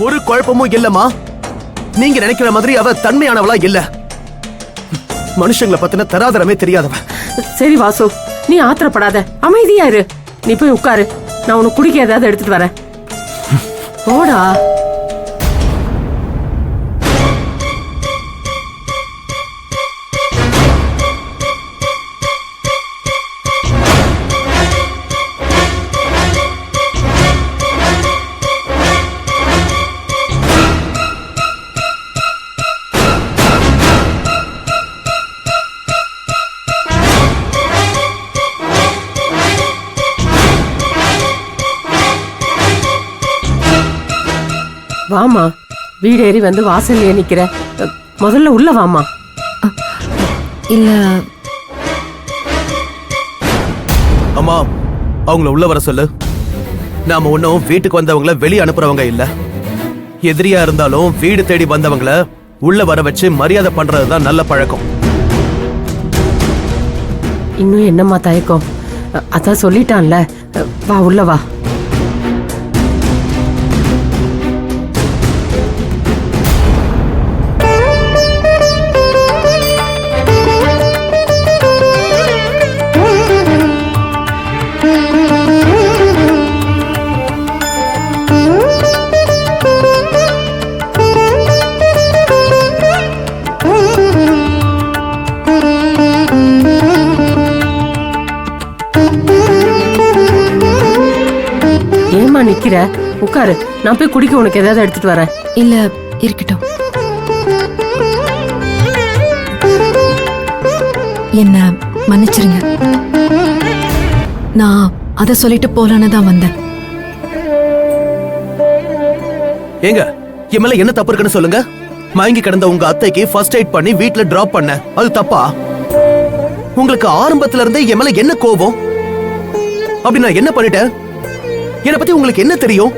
ஒரு குழப்பமும் இல்லம்மா. நீங்க நினைக்கிற மாதிரி அவ தன்மையானவளா இல்ல. மனுஷங்களை பத்தின தராதரமே தெரியாதவ. சரி வாசு, நீ ஆத்திரப்படாத, அமைதியா இரு. நீ போய் உட்காரு, நான் உனக்கு குடிக்க ஏதாவது எடுத்துட்டு வரேன். போடா. வாமா, வீடேறி வந்து வாசல்ல நிக்கிற. முதல்ல உள்ள வாமா. இல்ல அம்மா, அவங்கள உள்ள வர சொல்லு. நாம ஒன்னும் வீட்டுக்கு வந்தவங்கள வெளியே அனுப்புறவங்க இல்ல. எதிரியா இருந்தாலும் வீடு தேடி வந்தவங்கள உள்ள வர வச்சு மரியாதை பண்றதுதான் நல்ல பழக்கம். இன்னும் என்னம்மா தயக்கம்? அதான் சொல்லிட்டான்ல, வா உள்ள வா. ஏமா நிக்கிற? உட்காரு, நான் போய் குடிக்க உனக்கு ஏதாவது எடுத்துட்டு வரேன். இல்ல இருக்கட்டும். என்ன மன்னிச்சிருங்க. நான் அத சொல்லிட்டு போலான்னு தான் வந்தேன். ஏங்க, என் மேல என்ன தப்பு இருக்குன்னு சொல்லுங்க. மயங்கி கிடந்த உங்க அத்தைக்கு ஃபர்ஸ்ட் எய்ட் பண்ணி வீட்ல டிராப் பண்ண, அது தப்பா? உங்களுக்கு ஆரம்பத்துல இருந்தே என் மேல என்ன கோபம்? அப்படி நான் என்ன பண்ணிட்டேன்? என்னை பத்தி உங்களுக்கு என்ன தெரியும்?